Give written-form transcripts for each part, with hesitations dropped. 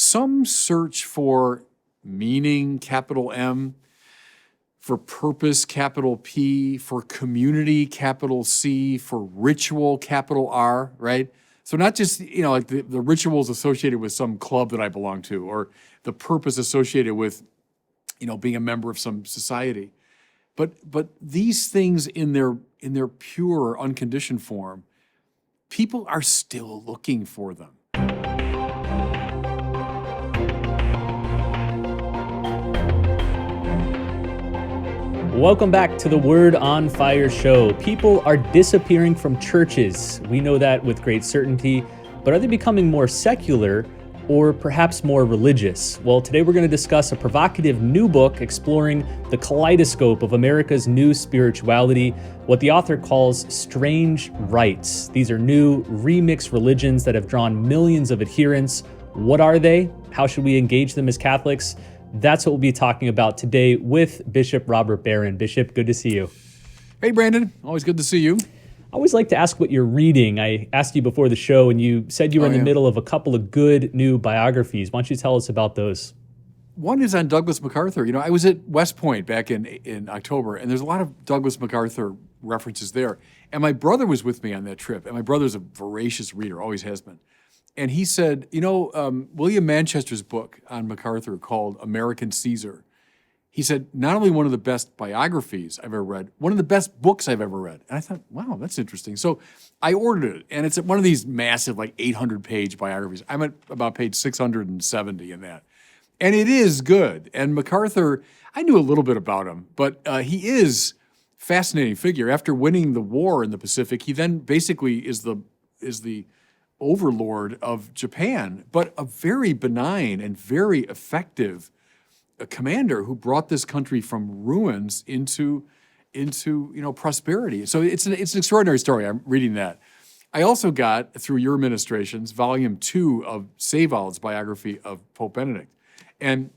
Some search for meaning, capital M, for purpose, capital P, for community, capital C, for ritual, capital R, right? So not just, like the rituals associated with some club that I belong to, or the purpose associated with, being a member of some society. But these things in their pure, unconditioned form, people are still looking for them. Welcome back to the Word on Fire show. People are disappearing from churches. We know that with great certainty, but are they becoming more secular or perhaps more religious? Well, today we're going to discuss a provocative new book exploring the kaleidoscope of America's new spirituality, what the author calls strange rites. These are new remix religions that have drawn millions of adherents. What are they? How should we engage them as Catholics? That's what we'll be talking about today with Bishop Robert Barron. Bishop, good to see you. Hey, Brandon. Always good to see you. I always like to ask what you're reading. I asked you before the show, and you said you were in the middle of a couple of good new biographies. Why don't you tell us about those? One is on Douglas MacArthur. I was at West Point back in October, and there's a lot of Douglas MacArthur references there. And my brother was with me on that trip, and my brother's a voracious reader, always has been. And he said, William Manchester's book on MacArthur called American Caesar, he said, not only one of the best biographies I've ever read, one of the best books I've ever read. And I thought, wow, that's interesting. So I ordered it, and it's one of these massive, 800-page biographies. I'm at about page 670 in that. And it is good. And MacArthur, I knew a little bit about him, but he is a fascinating figure. After winning the war in the Pacific, he then basically is the overlord of Japan, but a very benign and very effective commander who brought this country from ruins into prosperity. So it's an extraordinary story. I'm reading that. I also got, through your administrations, volume 2 of Seyvald's biography of Pope Benedict. And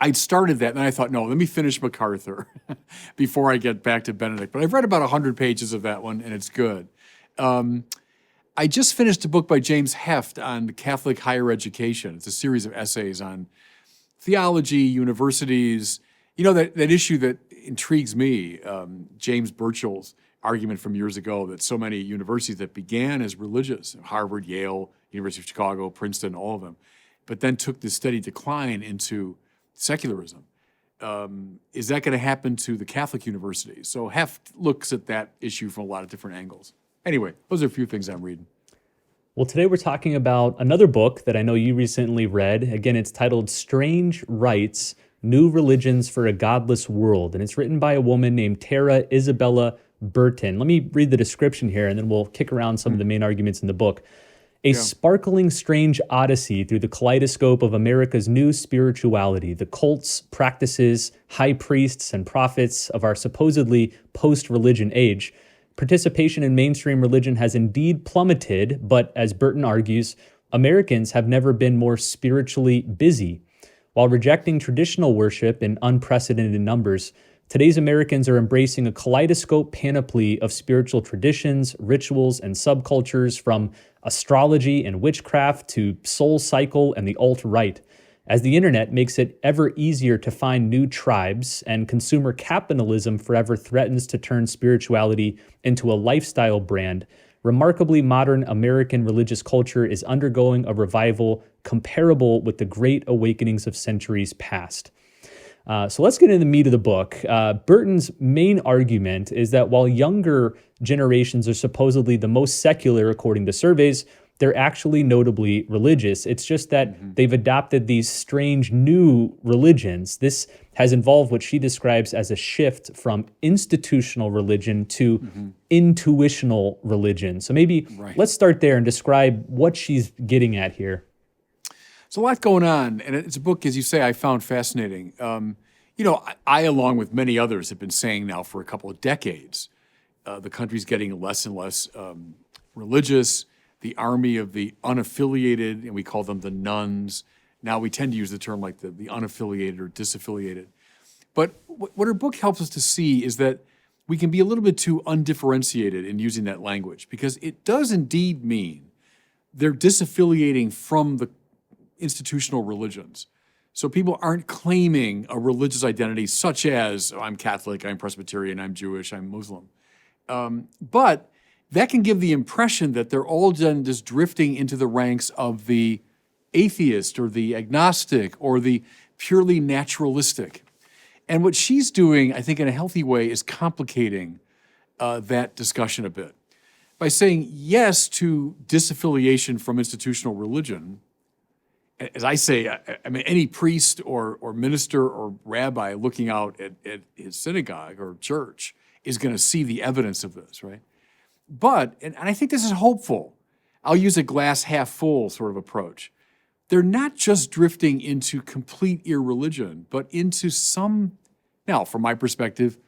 I'd started that, and then I thought, no, let me finish MacArthur before I get back to Benedict. But I've read about 100 pages of that one, and it's good. I just finished a book by James Heft on Catholic higher education. It's a series of essays on theology, universities. That issue that intrigues me, James Burchell's argument from years ago that so many universities that began as religious, Harvard, Yale, University of Chicago, Princeton, all of them, but then took this steady decline into secularism. Is that going to happen to the Catholic universities? So Heft looks at that issue from a lot of different angles. Anyway, those are a few things I'm reading. Well, today we're talking about another book that I know you recently read. Again, it's titled Strange Rites, New Religions for a Godless World. And it's written by a woman named Tara Isabella Burton. Let me read the description here, and then we'll kick around some of the main arguments in the book. A sparkling, strange odyssey through the kaleidoscope of America's new spirituality, the cults, practices, high priests, and prophets of our supposedly post-religion age. Participation in mainstream religion has indeed plummeted, but as Burton argues, Americans have never been more spiritually busy. While rejecting traditional worship in unprecedented numbers, today's Americans are embracing a kaleidoscope panoply of spiritual traditions, rituals, and subcultures, from astrology and witchcraft to SoulCycle and the alt-right. As the internet makes it ever easier to find new tribes, and consumer capitalism forever threatens to turn spirituality into a lifestyle brand, remarkably modern American religious culture is undergoing a revival comparable with the great awakenings of centuries past. So let's get into the meat of the book. Burton's main argument is that while younger generations are supposedly the most secular according to surveys, they're actually notably religious. It's just that they've adopted these strange new religions. This has involved what she describes as a shift from institutional religion to intuitional religion. So maybe let's start there and describe what she's getting at here. There's a lot going on, and it's a book, as you say, I found fascinating. I, along with many others, have been saying now for a couple of decades, the country's getting less and less religious. The army of the unaffiliated, and we call them the nuns. Now we tend to use the term like the unaffiliated or disaffiliated. But what her book helps us to see is that we can be a little bit too undifferentiated in using that language, because it does indeed mean they're disaffiliating from the institutional religions. So people aren't claiming a religious identity such as, oh, I'm Catholic, I'm Presbyterian, I'm Jewish, I'm Muslim. But that can give the impression that they're all just drifting into the ranks of the atheist or the agnostic or the purely naturalistic. And what she's doing, I think, in a healthy way is complicating that discussion a bit by saying yes to disaffiliation from institutional religion. As I say, I mean, any priest or minister or rabbi looking out at his synagogue or church is going to see the evidence of this, right? But, and I think this is hopeful, I'll use a glass half full sort of approach. They're not just drifting into complete irreligion, but into some, now from my perspective,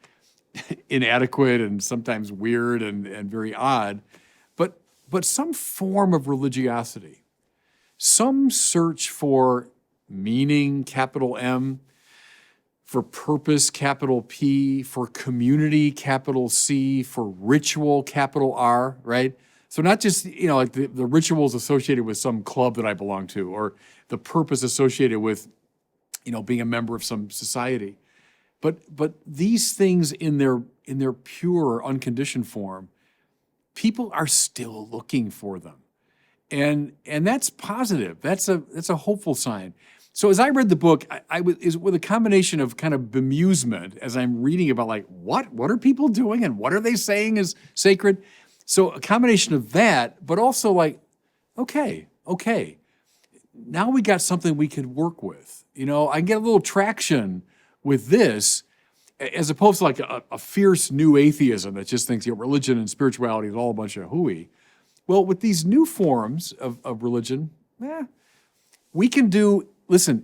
inadequate and sometimes weird and very odd, but some form of religiosity. Some search for meaning, capital M, for purpose, capital P, for community, capital C, for ritual, capital R, right? So not just, like the rituals associated with some club that I belong to, or the purpose associated with, being a member of some society. But these things in their pure, unconditioned form, people are still looking for them. And that's positive. That's a hopeful sign. So as I read the book, I was with a combination of kind of bemusement as I'm reading about like, what are people doing and what are they saying is sacred? So a combination of that, but also like, okay, now we got something we could work with. I get a little traction with this as opposed to like a fierce new atheism that just thinks religion and spirituality is all a bunch of hooey. Well, with these new forms of religion, we can do,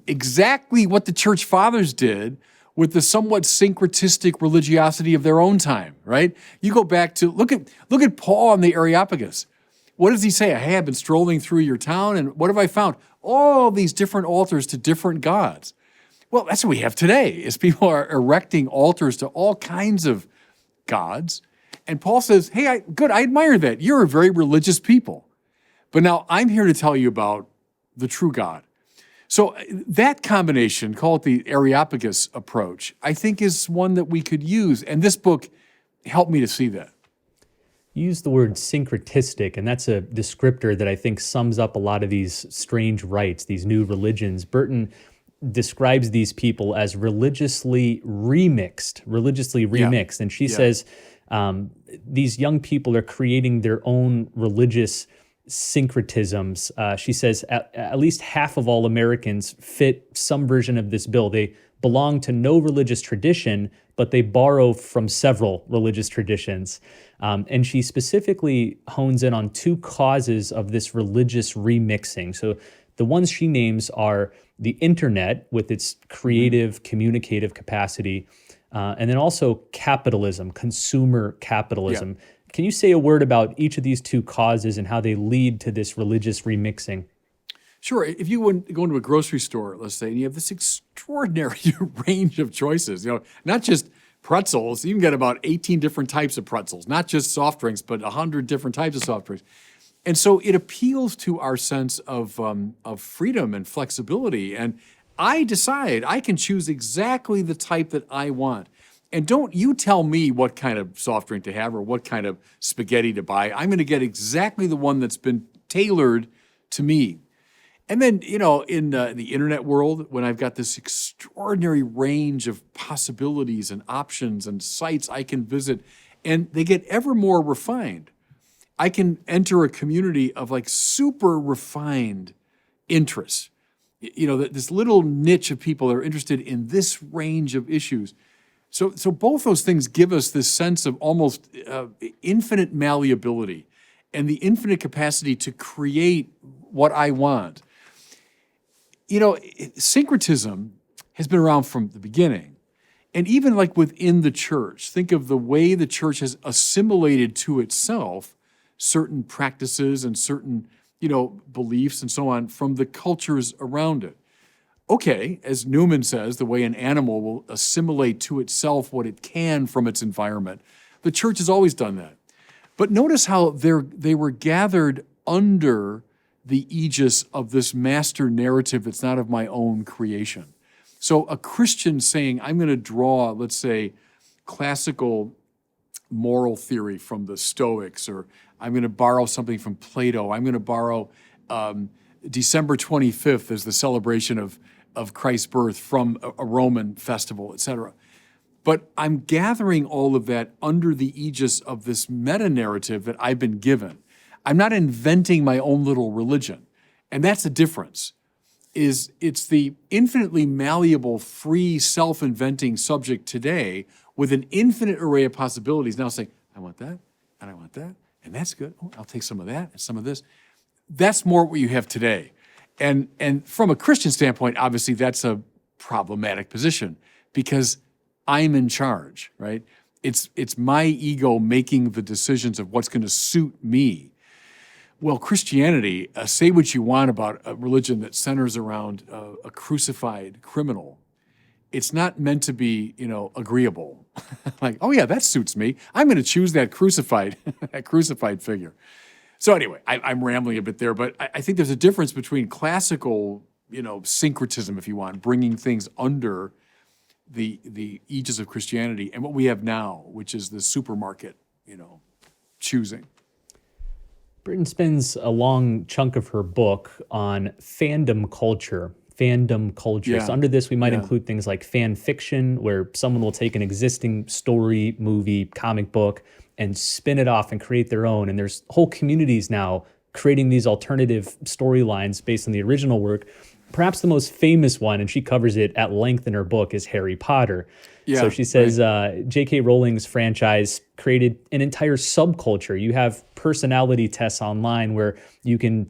exactly what the church fathers did with the somewhat syncretistic religiosity of their own time, right? You go back to, look at Paul on the Areopagus. What does he say? Hey, I've been strolling through your town, and what have I found? All these different altars to different gods. Well, that's what we have today, is people are erecting altars to all kinds of gods. And Paul says, hey, I admire that. You're a very religious people. But now I'm here to tell you about the true God. So that combination, call it the Areopagus approach, I think is one that we could use. And this book helped me to see that. You use the word syncretistic, and that's a descriptor that I think sums up a lot of these strange rites, these new religions. Burton describes these people as religiously remixed. Yeah. And she says these young people are creating their own religious syncretisms. She says at least half of all Americans fit some version of this bill. They belong to no religious tradition, but they borrow from several religious traditions. And she specifically hones in on two causes of this religious remixing. So the ones she names are the internet with its creative, communicative capacity, and then also capitalism, consumer capitalism. Yeah. Can you say a word about each of these two causes and how they lead to this religious remixing? Sure. If you go into a grocery store, let's say, and you have this extraordinary range of choices, not just pretzels, you can get about 18 different types of pretzels, not just soft drinks, but 100 different types of soft drinks. And so it appeals to our sense of freedom and flexibility. And I decide I can choose exactly the type that I want. And don't you tell me what kind of soft drink to have or what kind of spaghetti to buy. I'm going to get exactly the one that's been tailored to me. And then, in the internet world, when I've got this extraordinary range of possibilities and options and sites I can visit, and they get ever more refined, I can enter a community of like super refined interests. This little niche of people that are interested in this range of issues. So both those things give us this sense of almost infinite malleability and the infinite capacity to create what I want. Syncretism has been around from the beginning. And even like within the church, think of the way the church has assimilated to itself certain practices and certain, beliefs and so on from the cultures around it. Okay, as Newman says, the way an animal will assimilate to itself what it can from its environment. The church has always done that. But notice how they were gathered under the aegis of this master narrative that's not of my own creation. So a Christian saying, I'm going to draw, let's say, classical moral theory from the Stoics, or I'm going to borrow something from Plato. I'm going to borrow December 25th as the celebration of Christ's birth from a Roman festival, etc. But I'm gathering all of that under the aegis of this meta-narrative that I've been given. I'm not inventing my own little religion. And that's the difference. It's the infinitely malleable, free, self-inventing subject today with an infinite array of possibilities now saying, I want that, and I want that, and that's good. Oh, I'll take some of that and some of this. That's more what you have today. And from a Christian standpoint, obviously that's a problematic position because I'm in charge, right? It's my ego making the decisions of what's going to suit me. Well, Christianity, say what you want about a religion that centers around a crucified criminal. It's not meant to be, agreeable. Like, oh yeah, that suits me. I'm going to choose that crucified figure. So anyway, I'm rambling a bit there, but I think there's a difference between classical, syncretism, if you want, bringing things under the aegis of Christianity, and what we have now, which is the supermarket, choosing. Burton spends a long chunk of her book on fandom culture. Yeah. So under this, we might include things like fan fiction, where someone will take an existing story, movie, comic book, and spin it off and create their own. And there's whole communities now creating these alternative storylines based on the original work. Perhaps the most famous one, and she covers it at length in her book, is Harry Potter. Yeah, so she says J.K. Rowling's franchise created an entire subculture. You have personality tests online where you can,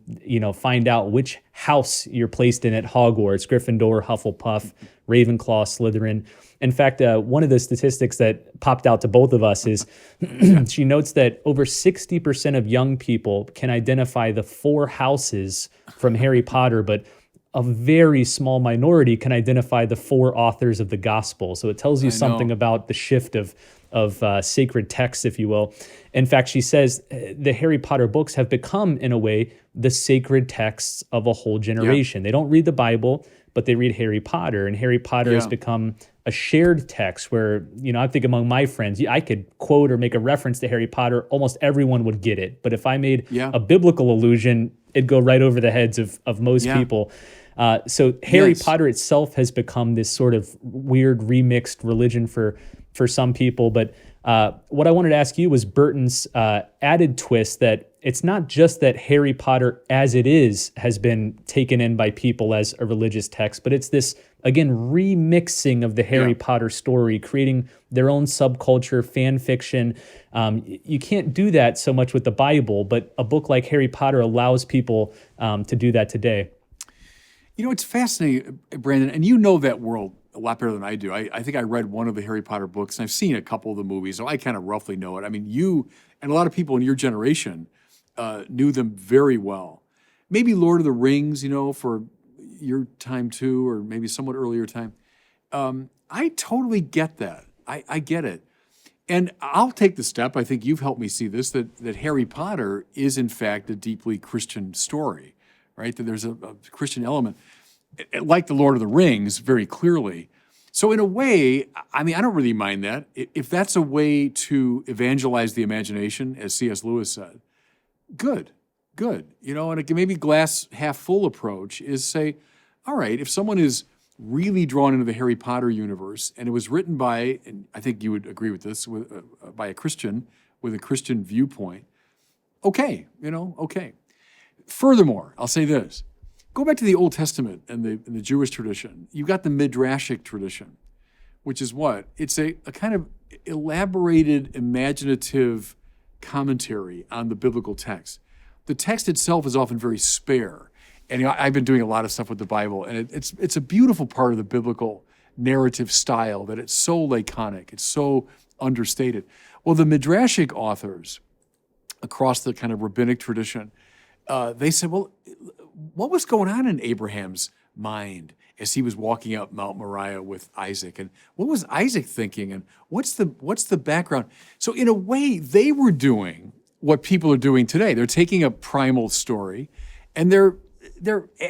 find out which house you're placed in at Hogwarts, Gryffindor, Hufflepuff, Ravenclaw, Slytherin. In fact, one of the statistics that popped out to both of us is she notes that over 60% of young people can identify the 4 houses from Harry Potter, but a very small minority can identify the 4 authors of the gospel. So it tells you something about the shift of sacred texts, if you will. In fact, she says the Harry Potter books have become, in a way, the sacred texts of a whole generation. They don't read the Bible, but they read Harry Potter, and Harry Potter has become a shared text where, I think among my friends, I could quote or make a reference to Harry Potter, almost everyone would get it. But if I made a biblical allusion, it'd go right over the heads of most people. So Harry Potter itself has become this sort of weird remixed religion for some people. But what I wanted to ask you was Burton's added twist that it's not just that Harry Potter as it is has been taken in by people as a religious text, but it's this, again, remixing of the Harry Potter story, creating their own subculture, fan fiction. You can't do that so much with the Bible, but a book like Harry Potter allows people to do that today. It's fascinating, Brandon, and you know that world a lot better than I do. I think I read one of the Harry Potter books, and I've seen a couple of the movies, so I kind of roughly know it. I mean, you and a lot of people in your generation knew them very well. Maybe Lord of the Rings, for your time too, or maybe somewhat earlier time. I totally get that. I get it. And I'll take the step, I think you've helped me see this, that Harry Potter is in fact a deeply Christian story, right? That there's a Christian element, like the Lord of the Rings, very clearly. So in a way, I mean, I don't really mind that. If that's a way to evangelize the imagination, as C.S. Lewis said, good. And a maybe glass half full approach is say, all right, if someone is really drawn into the Harry Potter universe, and it was written by, and I think you would agree with this, by a Christian with a Christian viewpoint, okay. Furthermore, I'll say this. Go back to the Old Testament and the Jewish tradition. You've got the Midrashic tradition, which is what? It's a kind of elaborated, imaginative commentary on the biblical text. The text itself is often very spare. And I've been doing a lot of stuff with the Bible, and it's a beautiful part of the biblical narrative style that it's so laconic, it's so understated. Well, the Midrashic authors across the kind of rabbinic tradition, they said, well, what was going on in Abraham's mind as he was walking up Mount Moriah with Isaac? And what was Isaac thinking? And what's the background? So in a way, they were doing what people are doing today. They're taking a primal story and they're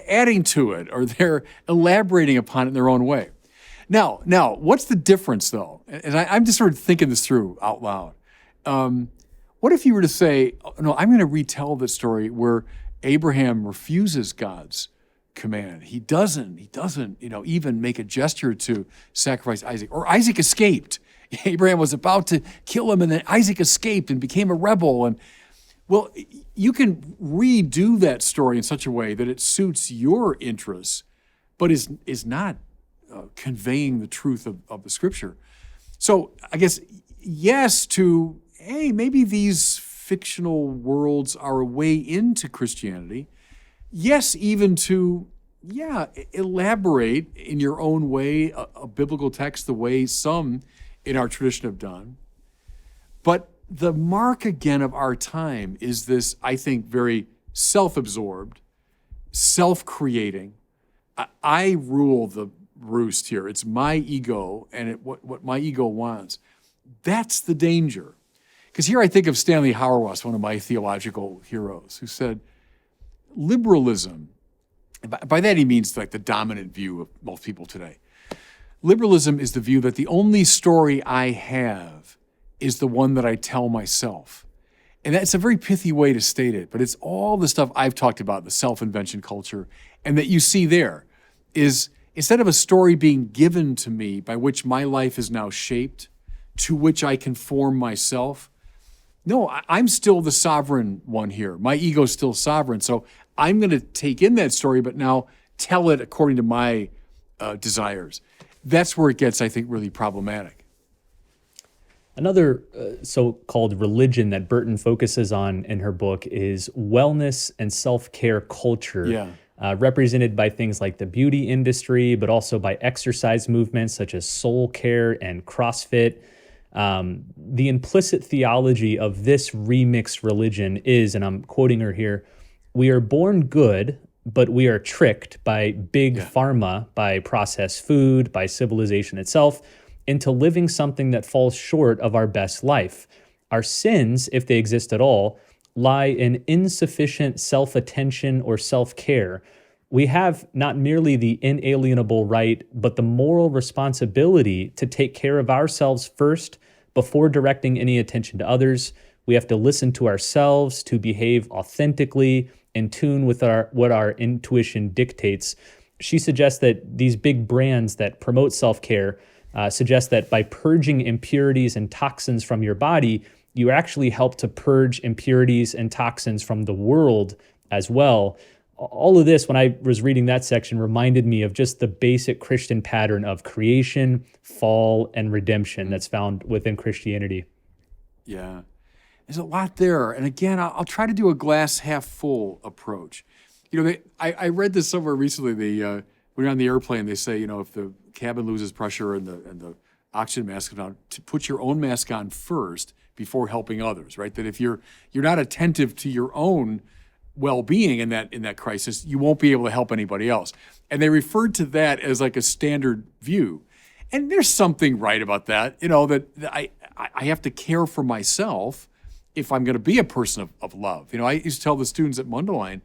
adding to it, or they're elaborating upon it in their own way. Now, what's the difference, though? And I'm just sort of thinking this through out loud. What if you were to say, no, I'm going to retell the story where Abraham refuses God's command. He doesn't, even make a gesture to sacrifice Isaac. Or Isaac escaped. Abraham was about to kill him, and then Isaac escaped and became a rebel. And well, you can redo that story in such a way that it suits your interests, but is not conveying the truth of the Scripture. So I guess yes to, hey, maybe these fictional worlds are a way into Christianity. Yes, even to, elaborate in your own way a biblical text the way some in our tradition have done. But the mark, again, of our time is this, I think, very self-absorbed, self-creating. I rule the roost here. It's my ego and what my ego wants. That's the danger. Because here I think of Stanley Hauerwas, one of my theological heroes, who said, liberalism, by that he means like the dominant view of most people today. Liberalism is the view that the only story I have is the one that I tell myself. And that's a very pithy way to state it, but it's all the stuff I've talked about, the self-invention culture, and that you see there is instead of a story being given to me by which my life is now shaped, to which I conform myself, no, I'm still the sovereign one here. My ego's still sovereign. So I'm going to take in that story, but now tell it according to my desires. That's where it gets, I think, really problematic. Another so-called religion that Burton focuses on in her book is wellness and self-care culture, represented by things like the beauty industry, but also by exercise movements such as soul care and CrossFit. The implicit theology of this remixed religion is, and I'm quoting her here, we are born good, but we are tricked by big pharma, by processed food, by civilization itself, into living something that falls short of our best life. Our sins, if they exist at all, lie in insufficient self-attention or self-care. We have not merely the inalienable right, but the moral responsibility to take care of ourselves first before directing any attention to others. We have to listen to ourselves, to behave authentically, in tune with what our intuition dictates. She suggests that these big brands that promote self-care suggest that by purging impurities and toxins from your body, you actually help to purge impurities and toxins from the world as well. All of this, when I was reading that section, reminded me of just the basic Christian pattern of creation, fall, and redemption that's found within Christianity. Yeah. There's a lot there. And again, I'll try to do a glass half full approach. I read this somewhere recently. When you're on the airplane, they say, if the cabin loses pressure and the oxygen mask comes down, to put your own mask on first before helping others, right? That if you're not attentive to your own well-being in that crisis, you won't be able to help anybody else. And they referred to that as like a standard view. And there's something right about that, that I have to care for myself if I'm going to be a person of love. I used to tell the students at Mundelein,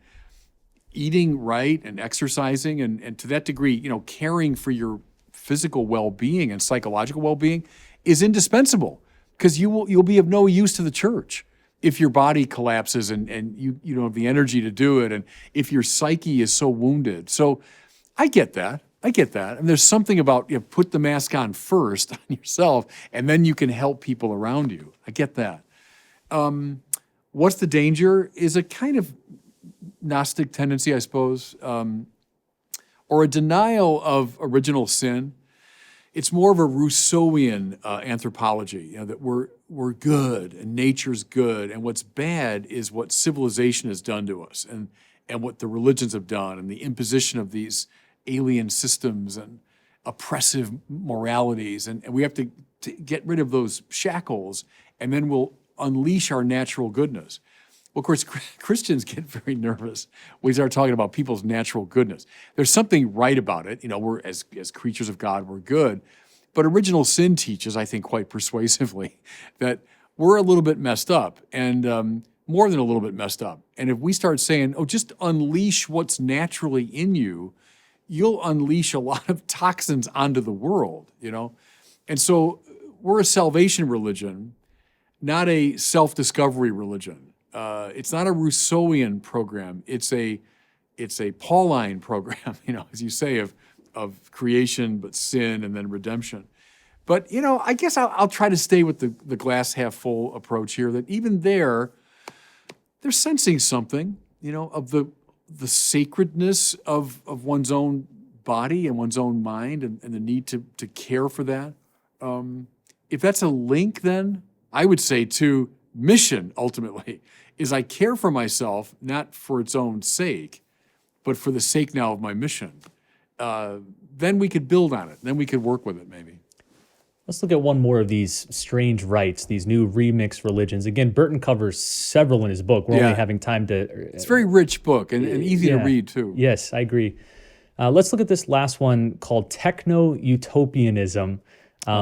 eating right and exercising and to that degree, caring for your physical well-being and psychological well-being is indispensable, because you'll be of no use to the church if your body collapses and you don't have the energy to do it, and if your psyche is so wounded. So I get that. And there's something about, put the mask on first on yourself, and then you can help people around you. I get that. What's the danger is a kind of Gnostic tendency, I suppose, or a denial of original sin. It's more of a Rousseauian anthropology, that we're good and nature's good, and what's bad is what civilization has done to us, and what the religions have done, and the imposition of these alien systems and oppressive moralities, and we have to get rid of those shackles, and then we'll unleash our natural goodness. Well, of course, Christians get very nervous when we start talking about people's natural goodness. There's something right about it. We're as creatures of God, we're good. But original sin teaches, I think, quite persuasively that we're a little bit messed up. And more than a little bit messed up. And if we start saying, oh, just unleash what's naturally in you, you'll unleash a lot of toxins onto the world, you know? And so we're a salvation religion, not a self-discovery religion. It's not a Rousseauian program. It's a Pauline program, you know, as you say, of creation, but sin and then redemption. But, you know, I guess I'll try to stay with the glass half full approach here, that even they're sensing something, you know, of the sacredness of one's own body and one's own mind and the need to care for that. If that's a link, then I would say to mission, ultimately, is I care for myself, not for its own sake, but for the sake now of my mission. Then we could build on it. Then we could work with it, maybe. Let's look at one more of these strange rites, these new remix religions. Again, Burton covers several in his book. We're only having time to... It's a very rich book and easy to read, too. Yes, I agree. Let's look at this last one called Techno-utopianism.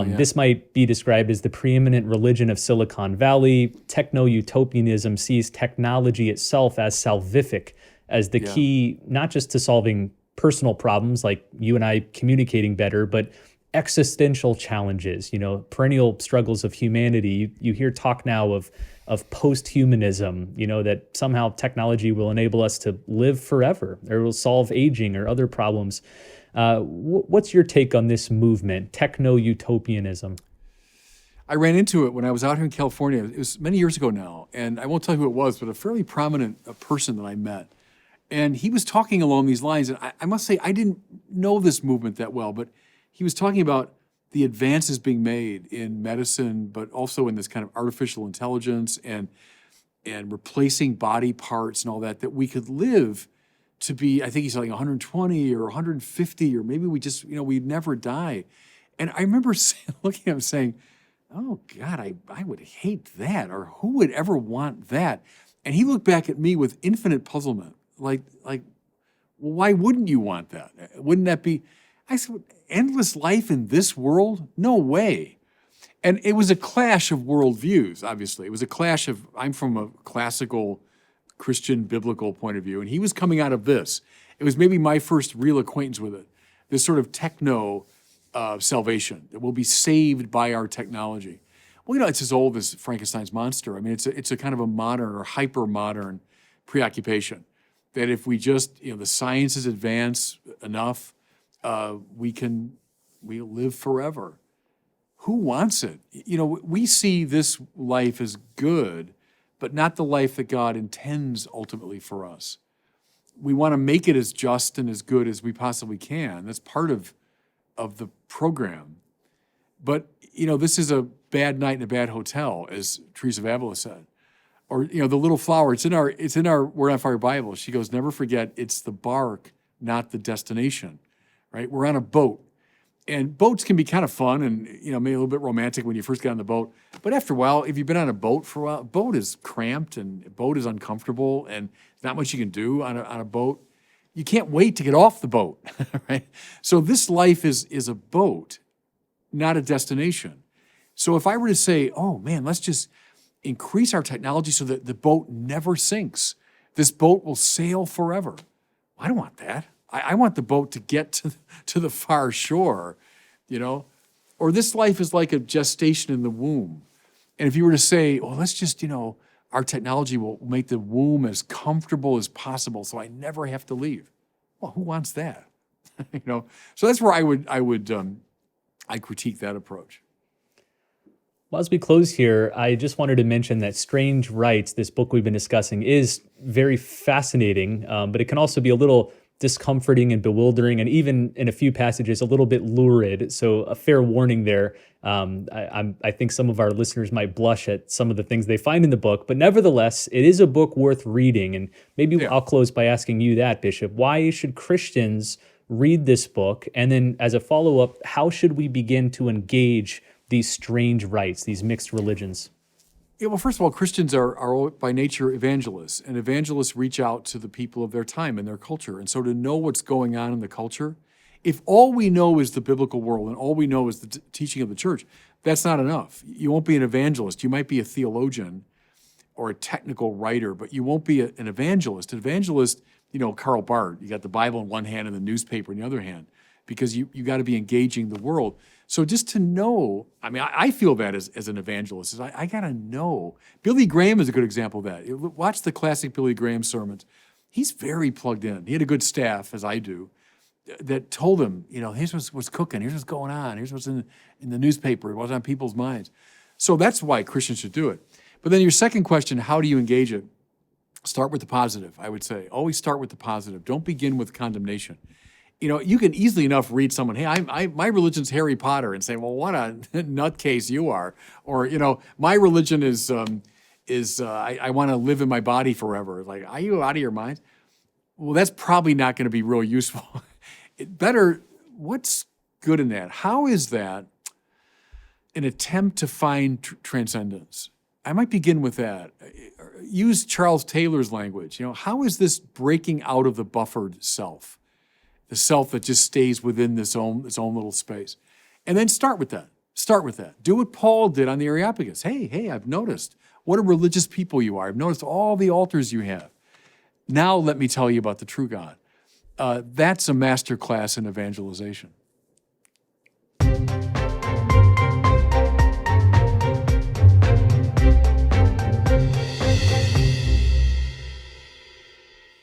This might be described as the preeminent religion of Silicon Valley. Techno-utopianism sees technology itself as salvific, as the key, not just to solving personal problems like you and I communicating better, but existential challenges, you know, perennial struggles of humanity. You hear talk now of post-humanism, you know, that somehow technology will enable us to live forever or will solve aging or other problems. What's your take on this movement, techno-utopianism? I ran into it when I was out here in California. It was many years ago now, and I won't tell you who it was, but a fairly prominent person that I met. And he was talking along these lines, and I must say, I didn't know this movement that well, but he was talking about the advances being made in medicine, but also in this kind of artificial intelligence and replacing body parts and all that we could live to be, I think he's like 120 or 150, or maybe we just, you know, we'd never die. And I remember looking at him saying, oh God, I would hate that, or who would ever want that? And he looked back at me with infinite puzzlement, like, well, why wouldn't you want that? Wouldn't that be, I said, endless life in this world? No way. And it was a clash of worldviews, obviously. It was a clash of, I'm from a classical Christian biblical point of view, and he was coming out of this. It was maybe my first real acquaintance with it, this sort of techno salvation, that we'll be saved by our technology. Well, you know, it's as old as Frankenstein's monster. I mean, it's a kind of a modern or hyper-modern preoccupation, that if we just, you know, the sciences advance enough, we'll live forever. Who wants it? You know, we see this life as good, but not the life that God intends ultimately for us. We want to make it as just and as good as we possibly can. That's part of the program. But, you know, this is a bad night in a bad hotel, as Theresa of Avila said. Or, you know, the little flower, it's in our Word on Fire Bible. She goes, never forget, it's the bark, not the destination. Right? We're on a boat, and boats can be kind of fun and, you know, maybe a little bit romantic when you first get on the boat. But after a while, if you've been on a boat for a while, boat is cramped and a boat is uncomfortable and not much you can do on a boat. You can't wait to get off the boat, right? So this life is a boat, not a destination. So if I were to say, oh man, let's just increase our technology so that the boat never sinks. This boat will sail forever. I don't want that. I want the boat to get to the far shore, you know? Or this life is like a gestation in the womb. And if you were to say, well, let's just, you know, our technology will make the womb as comfortable as possible so I never have to leave. Well, who wants that? You know? So that's where I critique that approach. Well, as we close here, I just wanted to mention that Strange Rites, this book we've been discussing, is very fascinating, but it can also be a little discomforting and bewildering, and even in a few passages, a little bit lurid. So a fair warning there. I think some of our listeners might blush at some of the things they find in the book, but nevertheless, it is a book worth reading. And maybe I'll close by asking you that, Bishop. Why should Christians read this book? And then as a follow-up, how should we begin to engage these strange rites, these mixed religions? Yeah, well, first of all, Christians are by nature evangelists, and evangelists reach out to the people of their time and their culture. And so to know what's going on in the culture, if all we know is the biblical world and all we know is the teaching of the church, that's not enough. You won't be an evangelist. You might be a theologian, or a technical writer, but you won't be an evangelist. An evangelist, Karl Barth, you got the Bible in one hand and the newspaper in the other hand, because you got to be engaging the world. So just to know, I feel that as an evangelist, is I got to know. Billy Graham is a good example of that. Watch the classic Billy Graham sermons. He's very plugged in. He had a good staff, as I do, that told him, here's what's cooking, here's what's going on, here's what's in the newspaper, what's on people's minds. So that's why Christians should do it. But then your second question, how do you engage it? Start with the positive, I would say. Always start with the positive. Don't begin with condemnation. You can easily enough read someone, hey, my religion's Harry Potter, and say, well, what a nutcase you are. Or, my religion is I want to live in my body forever. Like, are you out of your mind? Well, that's probably not going to be real useful. What's good in that? How is that an attempt to find transcendence? I might begin with that. Use Charles Taylor's language. How is this breaking out of the buffered self? The self that just stays within its own little space. And then start with that. Do what Paul did on the Areopagus. Hey, I've noticed what a religious people you are. I've noticed all the altars you have. Now let me tell you about the true God. That's a master class in evangelization.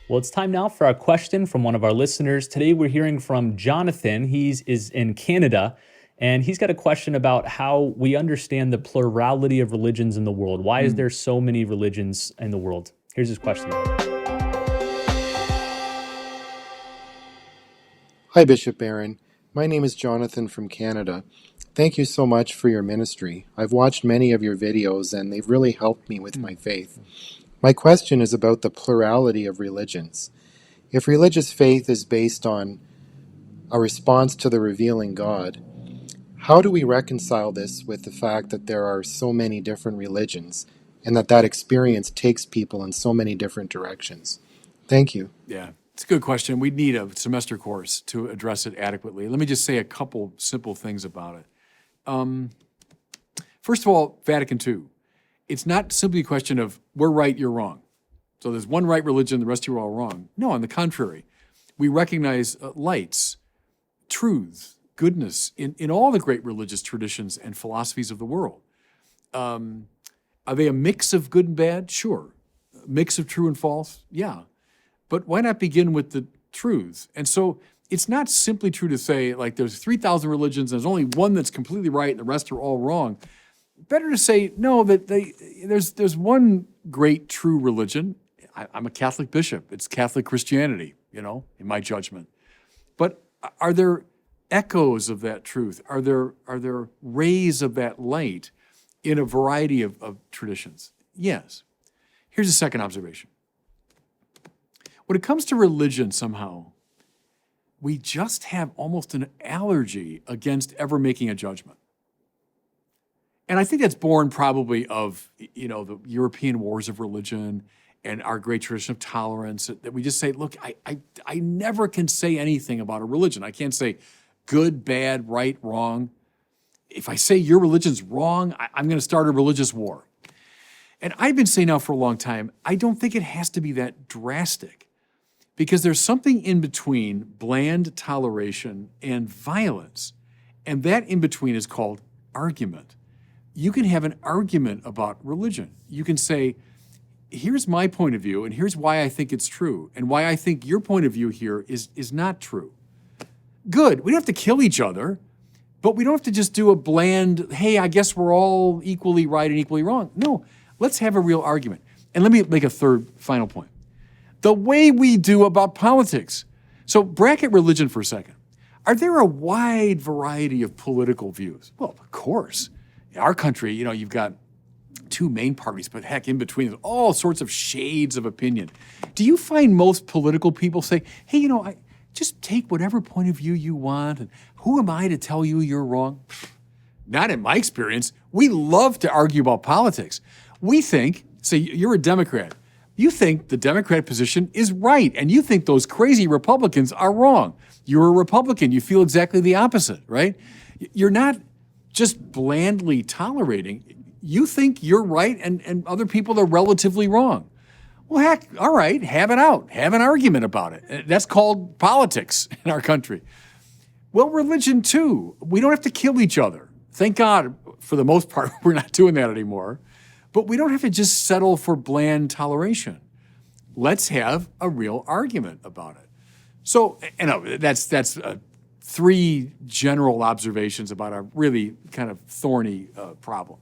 Well, it's time now for a question from one of our listeners. Today we're hearing from Jonathan. He is in Canada, and he's got a question about how we understand the plurality of religions in the world. Why is there so many religions in the world? Here's his question. Hi, Bishop Barron. My name is Jonathan from Canada. Thank you so much for your ministry. I've watched many of your videos, and they've really helped me with my faith. My question is about the plurality of religions. If religious faith is based on a response to the revealing God, how do we reconcile this with the fact that there are so many different religions and that experience takes people in so many different directions? Thank you. Yeah, it's a good question. We'd need a semester course to address it adequately. Let me just say a couple simple things about it. First of all, Vatican II. It's not simply a question of we're right, you're wrong. So there's one right religion, the rest of you are all wrong. No, on the contrary. We recognize lights, truth, goodness in all the great religious traditions and philosophies of the world. Are they a mix of good and bad? Sure. A mix of true and false? Yeah. But why not begin with the truths? And so it's not simply true to say, like, there's 3,000 religions, and there's only one that's completely right, and the rest are all wrong. Better to say, no, that there's one great true religion. I'm a Catholic bishop. It's Catholic Christianity, in my judgment. But are there echoes of that truth? Are there rays of that light in a variety of traditions? Yes. Here's a second observation. When it comes to religion, somehow, we just have almost an allergy against ever making a judgment. And I think that's born probably of, the European wars of religion and our great tradition of tolerance, that we just say, look, I never can say anything about a religion. I can't say good, bad, right, wrong. If I say your religion's wrong, I'm going to start a religious war. And I've been saying now for a long time, I don't think it has to be that drastic, because there's something in between bland toleration and violence. And that in between is called argument. You can have an argument about religion. You can say, here's my point of view, and here's why I think it's true, and why I think your point of view here is not true. Good. We don't have to kill each other, but we don't have to just do a bland, hey, I guess we're all equally right and equally wrong. No, let's have a real argument. And let me make a third, final point. The way we do about politics. So bracket religion for a second. Are there a wide variety of political views? Well, of course. In our country, you've got two main parties, but heck, in between, there's all sorts of shades of opinion. Do you find most political people say, hey, I just take whatever point of view you want, and who am I to tell you you're wrong? Not in my experience. We love to argue about politics. We think, say you're a Democrat, you think the Democratic position is right, and you think those crazy Republicans are wrong. You're a Republican. You feel exactly the opposite, right? You're not just blandly tolerating. you think you're right and other people are relatively wrong. Well, heck, all right, have it out. Have an argument about it. That's called politics in our country. Well, religion too. We don't have to kill each other. Thank God, for the most part, we're not doing that anymore. But we don't have to just settle for bland toleration. Let's have a real argument about it. So, that's 3 general observations about a really kind of thorny problem.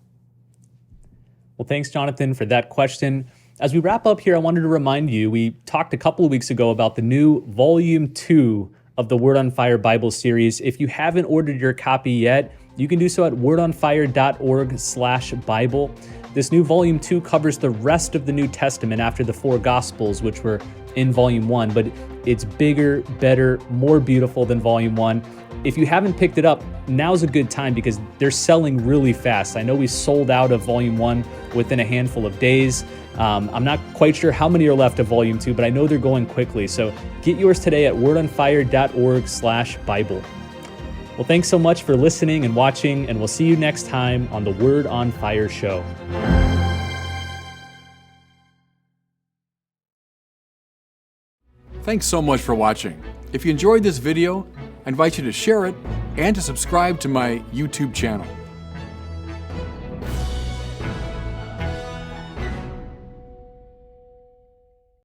Well, thanks, Jonathan, for that question. As we wrap up here, I wanted to remind you, we talked a couple of weeks ago about the new Volume 2 of the Word on Fire Bible series. If you haven't ordered your copy yet, you can do so at wordonfire.org/Bible. This new Volume 2 covers the rest of the New Testament after the 4 Gospels, which were in Volume 1, but it's bigger, better, more beautiful than Volume 1. If you haven't picked it up, now's a good time because they're selling really fast. I know we sold out of Volume 1 within a handful of days. I'm not quite sure how many are left of Volume 2, but I know they're going quickly. So get yours today at wordonfire.org/Bible. Well, thanks so much for listening and watching, and we'll see you next time on the Word on Fire show. Thanks so much for watching. If you enjoyed this video, I invite you to share it and to subscribe to my YouTube channel.